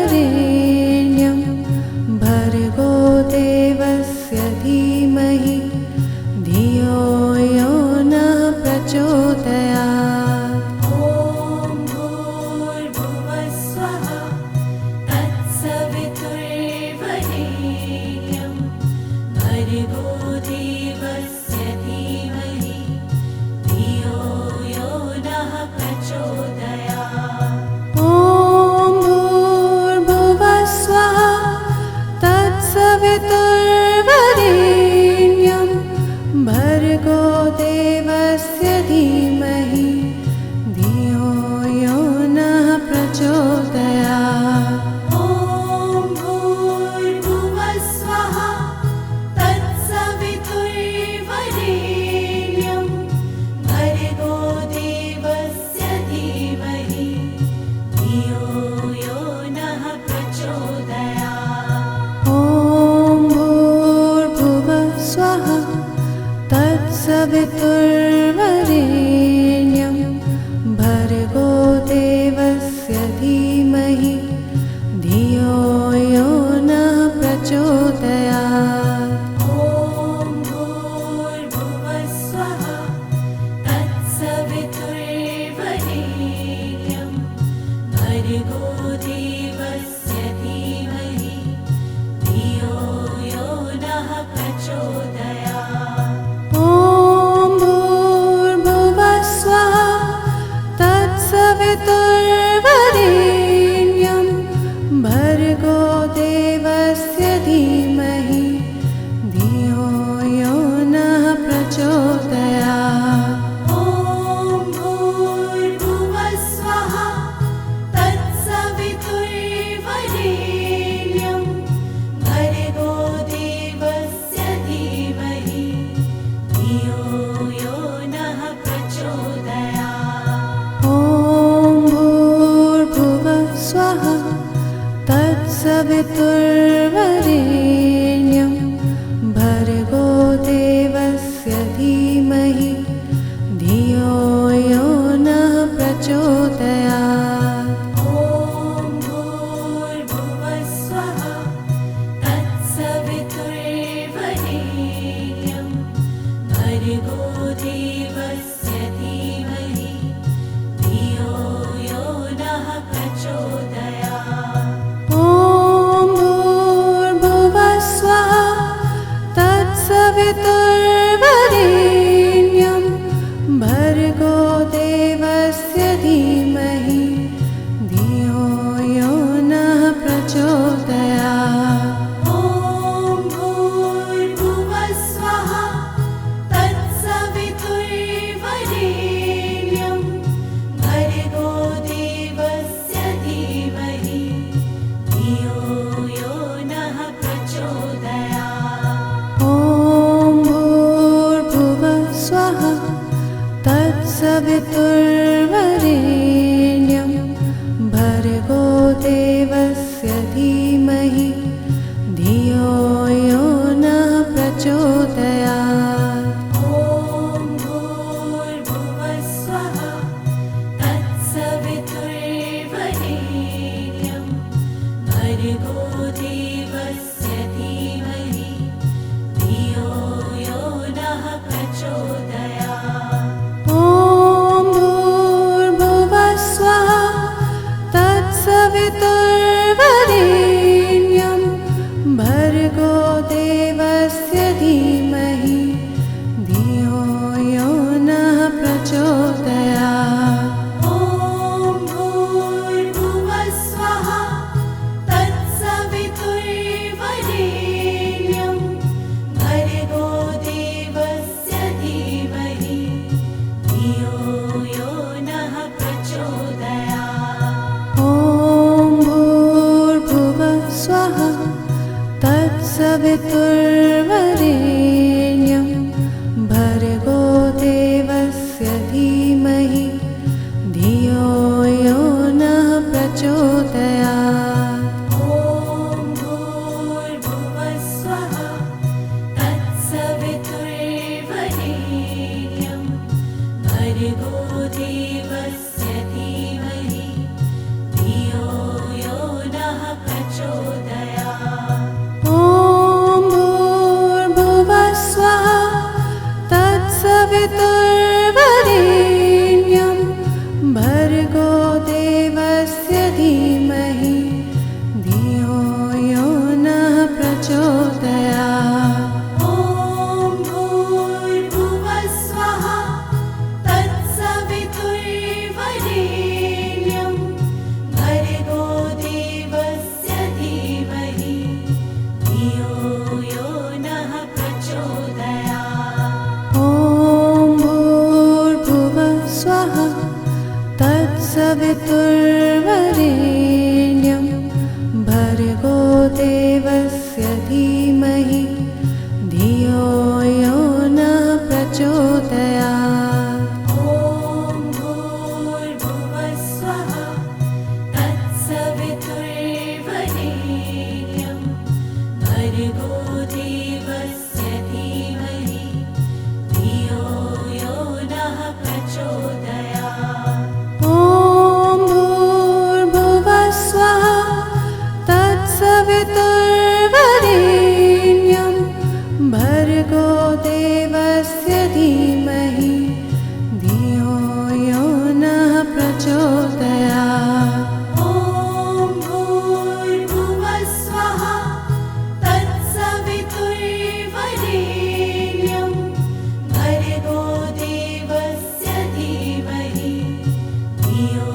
तत्सवितुर्वरेण्यं भर्गो देवस्य धीमहि धियो यो नः प्रचोदयात्। ॐ भूर्भुवः स्वः तत्सवितुर्वरेण्यं भर्गो देवस्य धीमहि धियो यो नः प्रचोदयात्। ॐ भूर्भुवः स्वः तत्सवितुर्वरेण्यं भर्गो देवस्य धीमहि धियो यो नः प्रचोदयात्। ॐ भूर्भुवः स्वः तत्सवितुर्वरेण्यं भर्गो देवस्य धीमहि धियो यो नः प्रचोदयात्। ॐ भूर्भुवः स्वः तत्सवितुर्वरेण्यं भर्गो देवस्य धीमहि धियो यो नः प्रचोदयात्। ॐ भूर्भुवः स्वः तत्सवितुर्वरेण्यं भर्गो देवस्य धीमहि धियो यो नः प्रचोदयात्। ॐ भूर्भुवः स्वः तत्सवितुर्वरेण्यं भर्गो देवस्य धीमहि धियो यो नः प्रचोदयात्। ॐ भूर्भुवः स्वः तत्सवितुर्वरेण्यं भर्गो देवस्य धीमहि धियो यो नः प्रचोदयात्। ॐ भूर्भुवः स्वः तत्सवितुर्वरेण्यं भर्गो देवस्य धीमहि धियो यो नः प्रचोदयात्। ॐ भूर्भुवः स्वः तत्सवितुर्वरेण्यं भर्गो देवस्य धीमहि धियो यो नः प्रचोदयात्। ॐ भूर्भुवः स्वः तत्सवितुर्वरेण्यं भर्गो देवस्य धीमहि धियो यो नः प्रचोदयात्। ॐ भूर्भुवः स्वः तत्सवितुर्वरेण्यं भर्गो देवस्य धीमहि धियो यो नः प्रचोदयात्। ॐ भूर्भुवः स्वः तत्सवितुर्वरेण्यं प्रचोदयात्। ॐ भूर्भुवः स्वः तत्सवितुर्वरेण्यं भर्गो देवस्य धीमहि धियो यो नः प्रचोदयात्। ॐ भूर्भुवः स्वः तत्सवितुर्वरेण्यं भर्गो देवस्य धीमहि धियो यो नः प्रचोदयात्। ॐ भूर्भुवः स्वः तत्सवितुर्वरेण्यं भर्गो देवस्य धीमहि धियो यो नः प्रचोदयात्। ॐ भूर्भुवः स्वः तत्सवितुर्वरेण्यं भर्गो देवस्य धीमहि धियो यो नः प्रचोदयात्। ॐ भूर्भुवः स्वः तत्सवितुर्वरेण्यं भर्गो देवस्य धीमहि धियो यो नः प्रचोदयात्। ॐ भूर्भुवः स्वः तत्सवितुर्वरेण्यं भर्गो देवस्य धीमहि धियो यो नः प्रचोदयात्। ॐ भूर्भुवः स्वः तत्सवितुर्वरेण्यं भर्गो देवस्य धीमहि धियो यो नः प्रचोदयात्। ॐ भूर्भुवः स्वः तत्सवितुर्वरेण्यं भर्गो देवस्य धीमहि धियो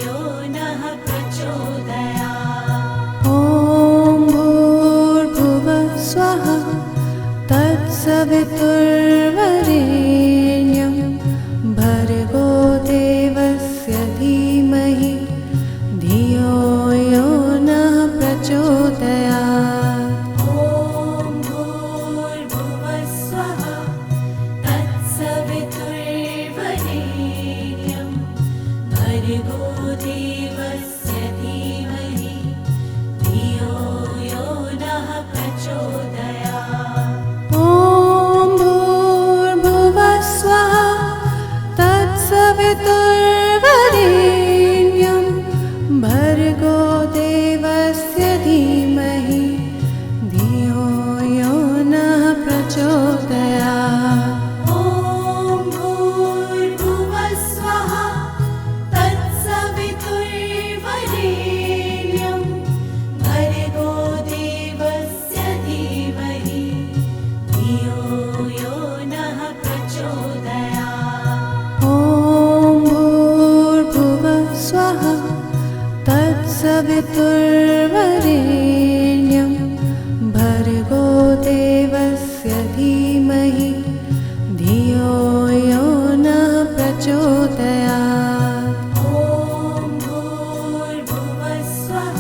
यो नः प्रचोदयात्। ॐ भूर्भुवः स्वः तत्सवितुर्वरेण्यं भर्गो देवस्य धीमहि धियो यो नः प्रचोदयात्। ॐ भूर्भुवः स्वः तत्सवितुर्वरेण्यं भर्गो देवस्य धीमहि धियो यो नः प्रचोदयात्। ॐ भूर्भुवः स्वः तत्सवितुर्वरेण्यं भर्गो देवस्य धीमहि धियो यो नः प्रचोदयात्। ॐ भूर्भुवः स्वः तत्सवितुर्वरेण्यं भर्गो देवस्य धीमहि धियो यो नः प्रचोदयात्। ॐ भूर्भुवः स्वः तत्सवितुर्वरेण्यं भर्गो देवस्य धीमहि धियो यो नः प्रचोदयात्। ॐ भूर्भुवः स्वः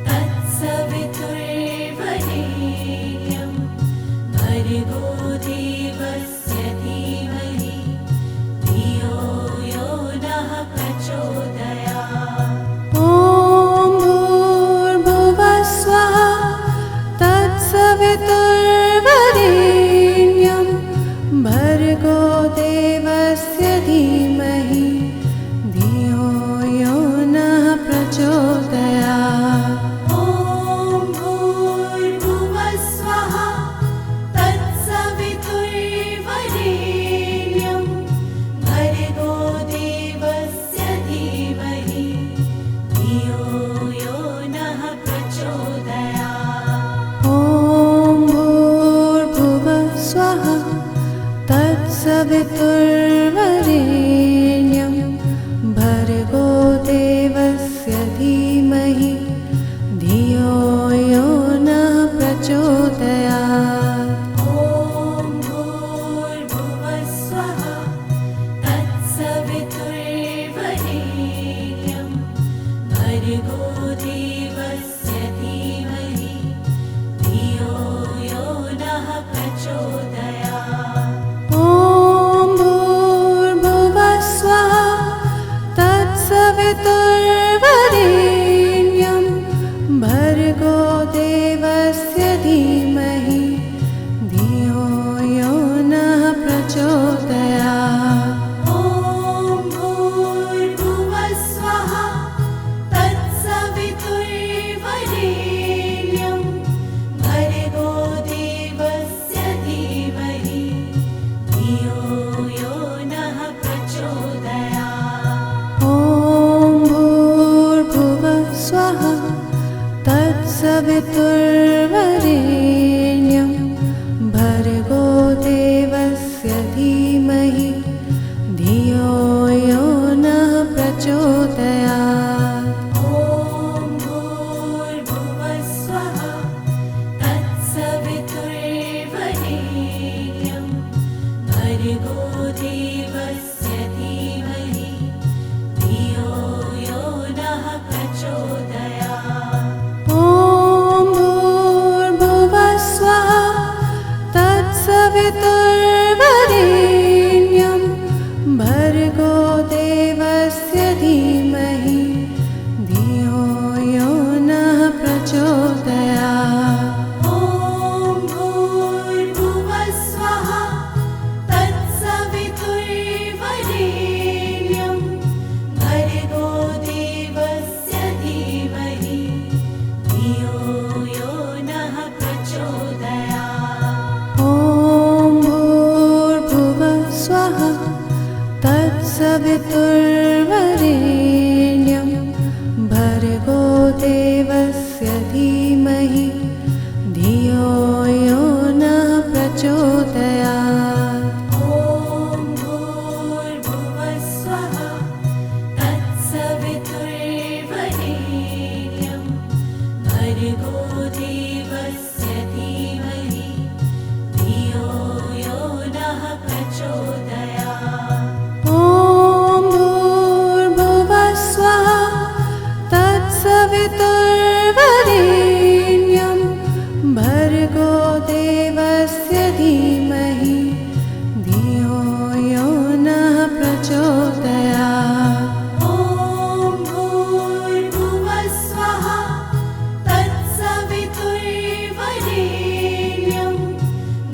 तत्सवितुर्वरेण्यं भर्गो देवस्य धीमहि धियो यो नः प्रचोदयात्। ॐ भूर्भुवः स्वः तत्सवितुर्वरेण्यं भर्गो देवस्य धीमहि धियो यो नः प्रचोदयात्। ॐ भूर्भुवः स्वः तत्सवितुर्वरेण्यं भर्गो देवस्य धीमहि भर्गो देवस्य धीमहि धियो यो नः प्रचोदयात्। ॐ भूर्भुवस्वः तत्सवितुर्वरेण्यं भर्गो देवस्य धीमहि धियो यो नः प्रचोदयात्। ॐ भूर्भुवस्वः तत्सवितुर्वरेण्यं भर्गो देवस्य धीमहि धियो यो नः प्रचोदयात्। ॐ भूर्भुवस्वः तत्सवितुर्वरेण्यं भर्गो देवस्य धीमहि धियो यो नः प्रचोदयात्। ॐ भूर्भुवस्वः तत्सवितुर्वरेण्यं भर्गो देवस्य धीमहि धियो यो नः प्रचोदयात्। ॐ भूर्भुवस्वः तत्सवितुर्वरेण्यं भर्गो देवस्य धीमहि धियो यो नः प्रचोदयात्। ॐ भूर्भुवस्वः तत्सवितुर्वरेण्यं भर्गो देवस्य धीमहि धियो यो नः प्रचोदयात्। ॐ भूर्भुवस्वः तत्सवितुर्वरेण्यं भर्गो देवस्य धीमहि धियो यो नः प्रचोदयात्। ॐ भूर्भुवस्वः तत्सवितुर्वरेण्यं भर्गो देवस्य धीमहि धियो यो नः प्रचोदयात्। ॐ भूर्भुवस्वः तत्सवितुर्वरेण्यं भर्गो देवस्य धीमहि धियो यो नः प्रचोदयात्। ॐ भूर्भुवस्वः तत्सवितुर्वरेण्यं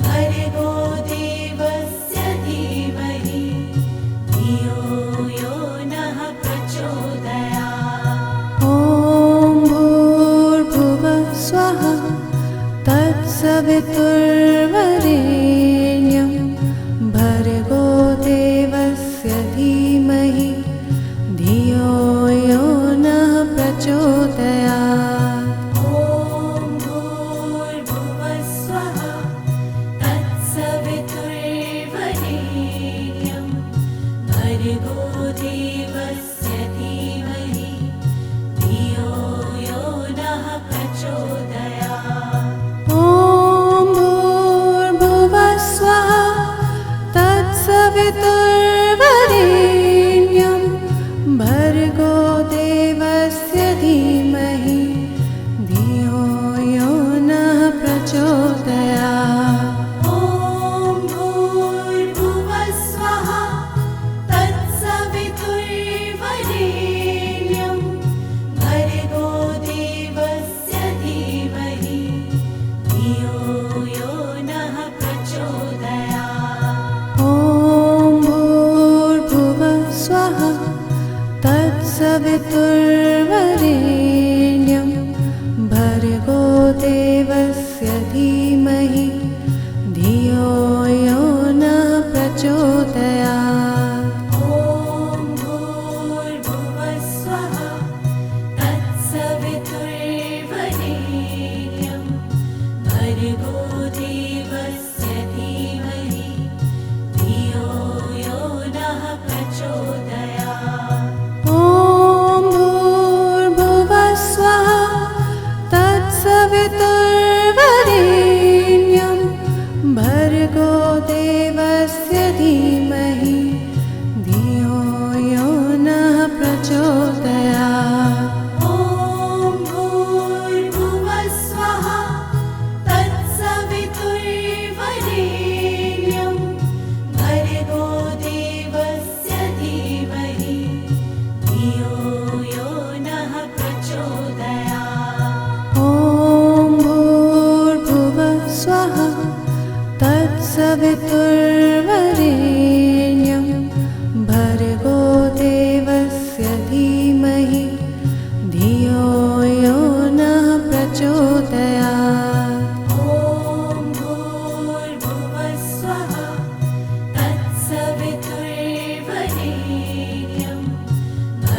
भर्गो देवस्य धीमहि धियो यो नः प्रचोदयात्। ॐ भूर्भुवस्वः तत्सवितुर्वरेण्यं भर्गो देवस्य धीमहि धियो यो नः प्रचोदयात्। ॐ भूर्भुवस्वः तत्सवितुर्वरेण्यं भर्गो देवस्य धीमहि धियो यो नः प्रचोदयात्। ॐ भूर्भुवस्वः तत्सवितुर्वरेण्यं भर्गो देवस्य धीमहि धियो यो नः प्रचोदयात्। ॐ भूर्भुवस्वः तत्सवितुर्वरेण्यं भर्गो देवस्य धीमहि धियो यो नः प्रचोदयात्। ॐ भूर्भुवस्वः तत्सवितुर्वरेण्यं भर्गो देवस्य धीमहि धियो यो नः प्रचोदयात्। ॐ भूर्भुवस्वः तत्सवितुर्वरेण्यं भर्गो देवस्य धीमहि धियो यो नः प्रचोदयात्। ॐ भूर्भुवस्वः तत्सवितुर्वरेण्यं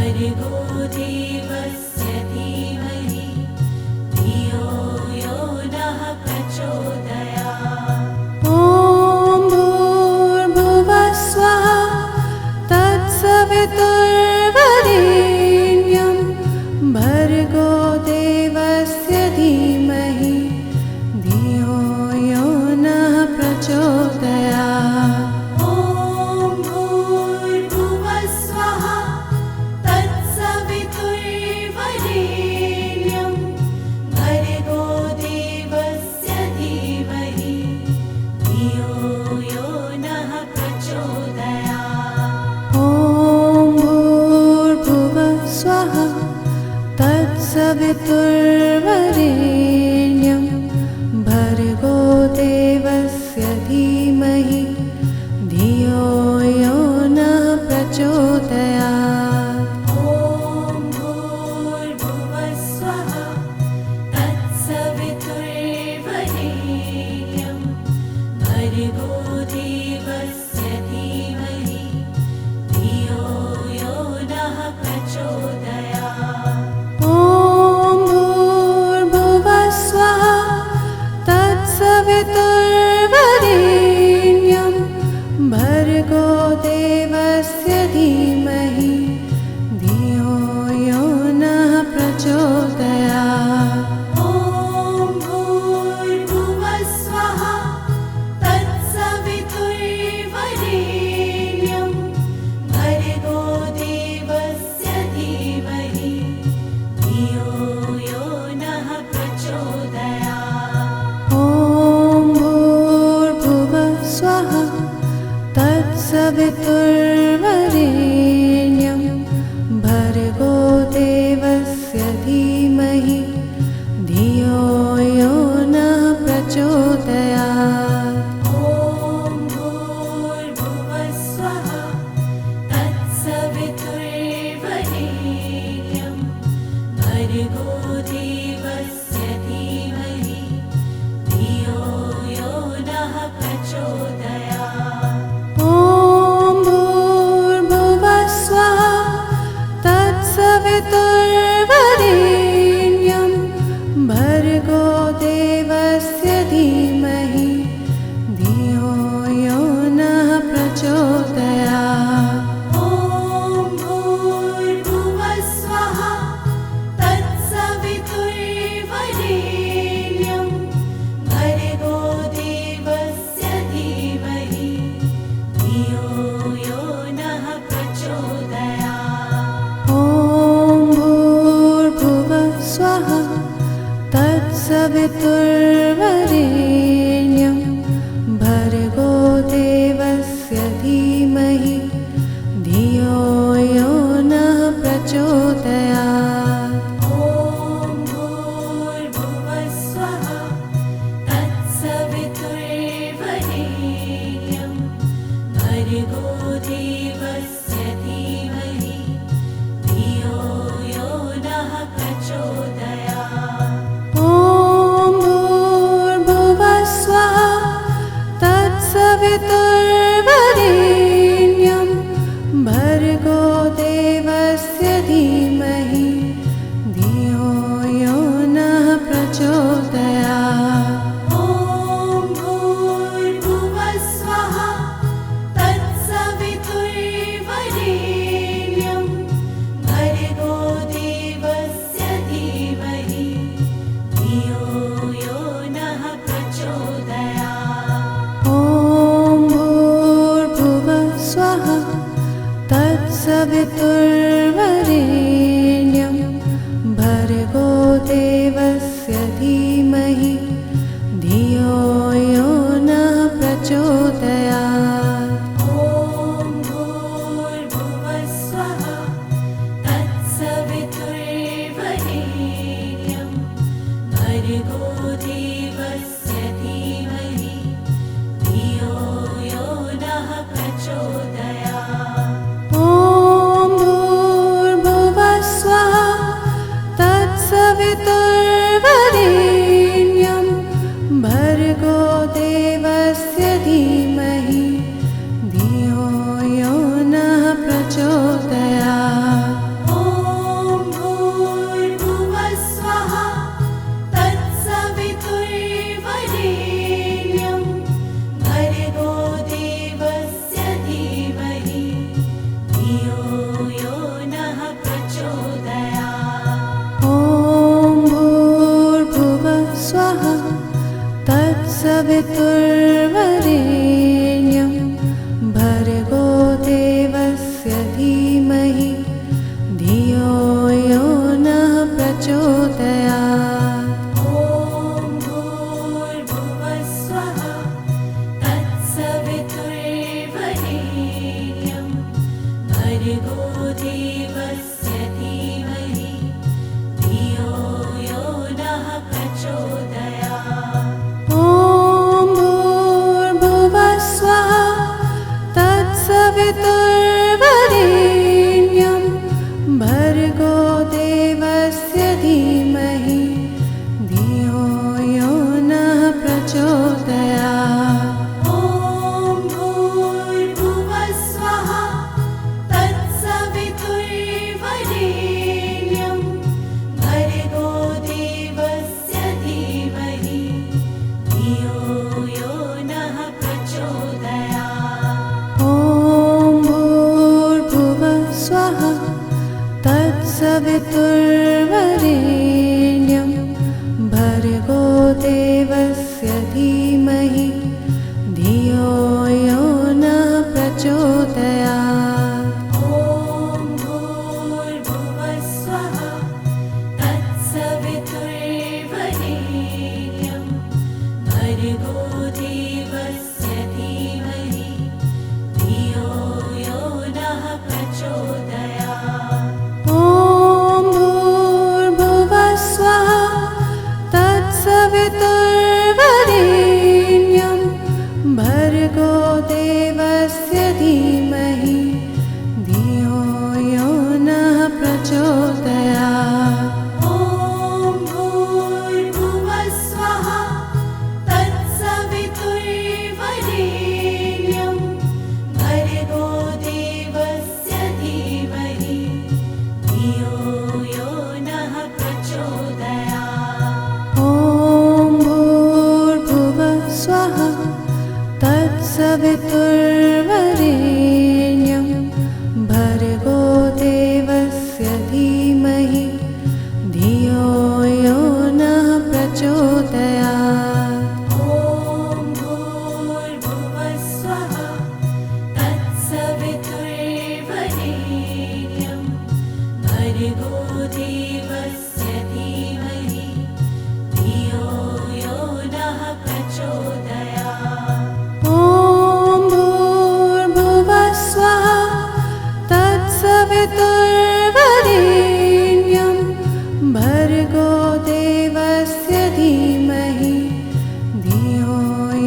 भर्गो देवस्य धीमहि धियो यो नः प्रचोदयात्। ॐ भूर्भुवस्वः तत्सवितुर्वरेण्यं भर्गो देवस्य धीमहि धियो यो नः प्रचोदयात्। ॐ भूर्भुवस्वः तत्सवितुर्वरेण्यं भर्गो देवस्य धीमहि धियो यो नः प्रचोदयात्। ॐ भूर्भुवस्वः तत्सवितुर्वरेण्यं भर्गो देवस्य धीमहि धियो यो नः प्रचोदयात्। ॐ भूर्भुवस्वः तत्सवितुर्वरेण्यं भर्गो देवस्य धीमहि धियो यो नः प्रचोदयात्। ॐ भूर्भुवस्वः तत्सवितुर्वरेण्यं भर्गो देवस्य धीमहि धियो यो नः प्रचोदयात्। ॐ भूर्भुवस्वः तत्सवितुर्वरेण्यं भर्गो देवस्य धीमहि धियो यो नः प्रचोदयात्। ॐ भूर्भुवस्वः तत्सवितुर्वरेण्यं भर्गो देवस्य धीमहि धियो यो नः प्रचोदयात्। ॐ भूर्भुवस्वः तत्सवितुर्वरेण्यं भर्गो देवस्य धीमहि धियो यो नः प्रचोदयात्। ॐ भूर्भुवस्वः तत्सवितुर्वरेण्यं भर्गो देवस्य धीमहि धियो यो नः प्रचोदयात्। ॐ भूर्भुवस्वः तत्सवितुर्वरेण्यं भर्गो देवस्य धीमहि धियो यो नः प्रचोदयात्। ॐ भूर्भुवस्वः तत्सवितुर्वरेण्यं भर्गो देवस्य धीमहि धियो यो नः प्रचोदयात्। ॐ भूर्भुवस्वः तत्सवितुर्वरेण्यं भर्गो देवस्य धीमहि धियो यो नः प्रचोदयात्। ॐ भूर्भुवस्वः तत्सवितुर्वरेण्यं भर्गो देवस्य धीमहि धियो यो नः प्रचोदयात्। ॐ भूर्भुवस्वः तत्सवितुर्वरेण्यं भर्गो देवस्य धीमहि धियो यो नः प्रचोदयात्। ॐ भूर्भुवस्वः तत्सवितुर्वरेण्यं भर्गो देवस्य धीमहि धियो यो नः प्रचोदयात्। ॐ भूर्भुवस्वः तत्सवितुर्वरेण्यं भर्गो देवस्य धीमहि धियो यो नः प्रचोदयात्। ॐ भूर्भुवस्वः तत्सवितुर्वरेण्यं भर्गो देवस्य धीमहि धियो यो नः प्रचोदयात्। ॐ प्रचोदयात्। ॐ भूर्भुवः स्वः तत्सवितुर्वरेण्यं भर्गो देवस्य धीमहि धियो यो नः प्रचोदयात्। ॐ भूर्भुवः स्वः तत्सवितुर्वरेण्यं भर्गो देवस्य धीमहि धियो यो नः प्रचोदयात्। ॐ भूर्भुवः स्वः तत्सवितुर्वरेण्यं भर्गो देवस्य धीमहि धियो यो नः प्रचोदयात्। ॐ भूर्भुवः स्वः तत्सवितुर्वरेण्यं भर्गो देवस्य धीमहि धियो यो नः प्रचोदयात्। ॐ भूर्भुवः स्वः तत्सवितुर्वरेण्यं भर्गो देवस्य धीमहि धियो यो नः प्रचोदयात्। ॐ भूर्भुवः स्वः तत्सवितुर्वरेण्यं भर्गो देवस्य धीमहि धियो यो नः प्रचोदयात्। ॐ भूर्भुवः स्वः तत्सवितुर्वरेण्यं भर्गो देवस्य धीमहि धियो यो नः प्रचोदयात्। ॐ भूर्भुवः स्वः तत्सवितुर्वरेण्यं भर्गो देवस्य धीमहि धियो यो नः प्रचोदयात्। ॐ भूर्भुवः स्वः तत्सवितुर्वरेण्यं भर्गो देवस्य धीमहि धियो यो नः प्रचोदयात्। ॐ भूर्भुवः स्वः तत्सवितुर्वरेण्यं भर्गो देवस्य धीमहि धियो यो नः प्रचोदयात्। ॐ भूर्भुवः स्वः तत्सवितुर्वरेण्यं भर्गो देवस्य धीमहि धियो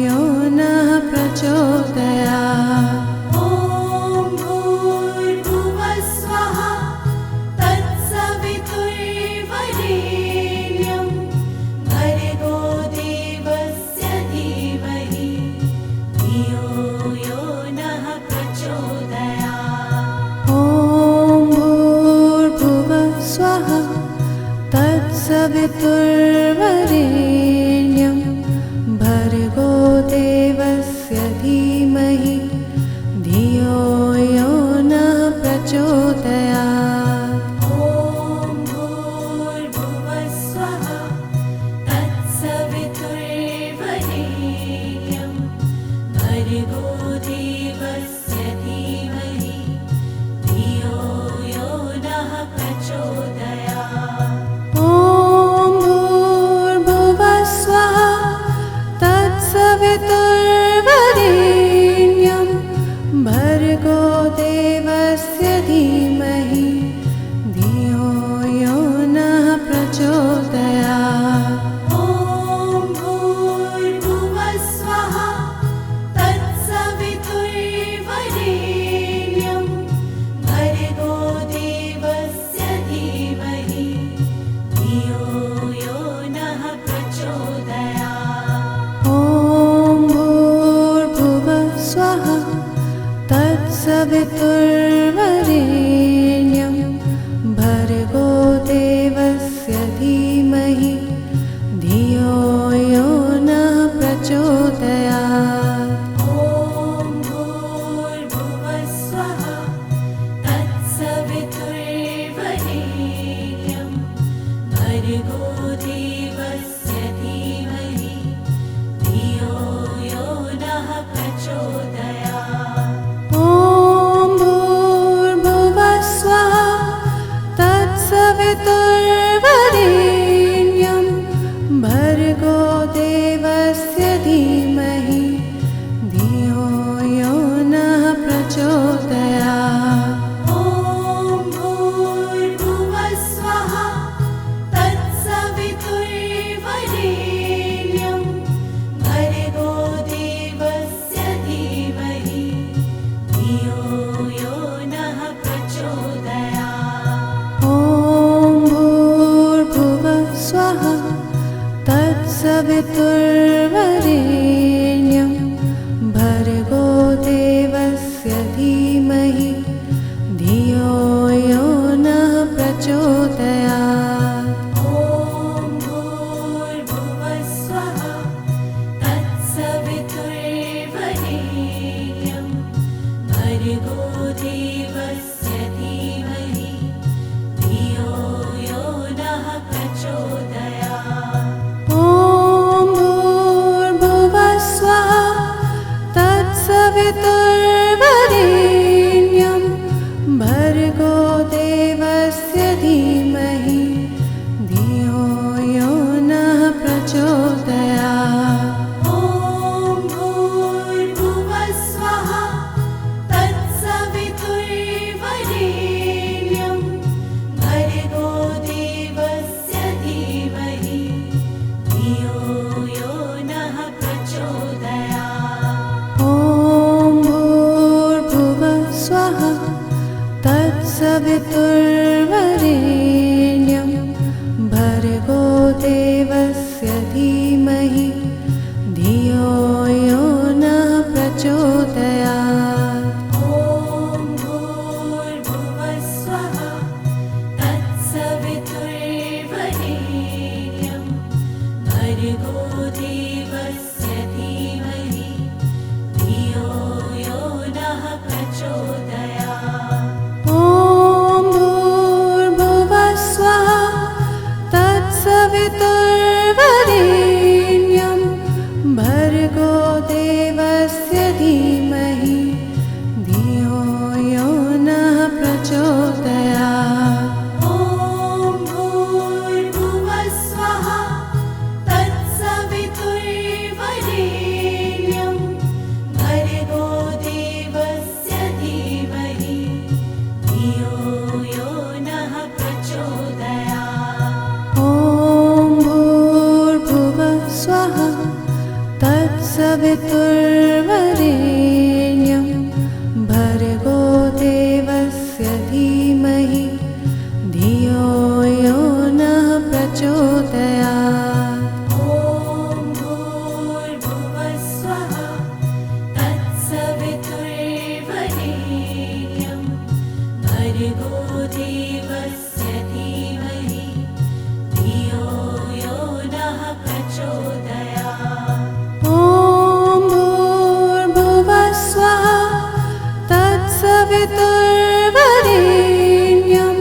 यो नः प्रचोदयात्। ॐ भूर्भुवः स्वः तत्सवितुर्वरेण्यं भर्गो देवस्य धीमहि धियो यो नः प्रचोदयात्। ॐ भूर्भुवः स्वः तत्सवितुर्वरेण्यं भर्गो देवस्य धीमहि धियो यो नः प्रचोदयात्। ॐ भूर्भुवः स्वः तत्सवितुर्वरेण्यं भर्गो देवस्य धीमहि धियो यो नः प्रचोदयात्। ॐ भूर्भुवः स्वः तत्सवितुर्वरेण्यं भर्गो देवस्य धीमहि धियो यो नः प्रचोदयात्। ॐ भूर्भुवः स्वः तत्सवितुर्वरेण्यं भर्गो देवस्य धीमहि भर्गो देवस्य धीमहि धियो यो नः प्रचोदयात्। ॐ भूर्भुवस्वः तत्सवितुर्वरेण्यं भर्गो देवस्य धीमहि धियो यो नः प्रचोदयात्। ॐ भूर्भुवस्वः तत्सवितुर्वरेण्यं भर्गो देवस्य धीमहि धियो यो नः प्रचोदयात्। ॐ भूर्भुवस्वः तत्सवितुर्वरेण्यं भर्गो देवस्य धीमहि धियो यो नः प्रचोदयात्। ॐ भूर्भुवस्वः तत्सवितुर्वरेण्यं भर्गो देवस्य धीमहि धियो यो नः प्रचोदयात्। ॐ भूर्भुवस्वः तत्सवितुर्वरेण्यं भर्गो देवस्य धीमहि धियो यो नः प्रचोदयात्। ॐ भूर्भुवस्वः तत्सवितुर्वरेण्यं भर्गो देवस्य धीमहि धियो यो नः प्रचोदयात्। ॐ भूर्भुवस्वः तत्सवितुर्वरेण्यं भर्गो देवस्य धीमहि धियो यो नः प्रचोदयात्। ॐ भूर्भुवस्वः तत्सवितुर्वरेण्यं भर्गो देवस्य धीमहि धियो यो नः प्रचोदयात्। ॐ भूर्भुवस्वः तत्सवितुर्वरेण्यं भर्गो देवस्य धीमहि धियो यो नः प्रचोदयात्। ॐ भूर्भुवस्वः तत्सवितुर्वरेण्यं भर्गो देवस्य धीमहि धियो यो नः प्रचोदयात्। ॐ भूर्भुवस्वः तत्सवितुर्वरेण्यं भर्गो देवस्य धीमहि धियो यो नः प्रचोदयात्। ॐ भूर्भुवस्वः तत्सवितुर्वरेण्यं भर्गो देवस्य धीमहि धियो यो नः प्रचोदयात्। ॐ भूर्भुवस्वः तत्सवितुर्वरेण्यं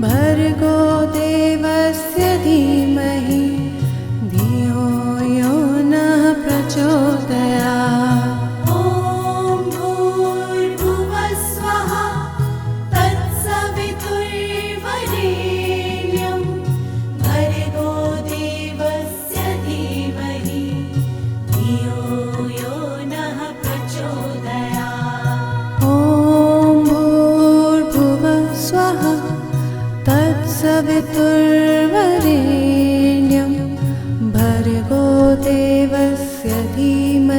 भर्गो देवस्य धीमहि धियो यो नः प्रचोदयात्। ॐ भूर्भुवस्वः तत्सवितुर्वरेण्यं भर्गो देवस्य धीमहि धियो यो नः प्रचोदयात्। ॐ भूर्भुवस्वः तत्सवितुर्वरेण्यं भर्गो देवस्य धीमहि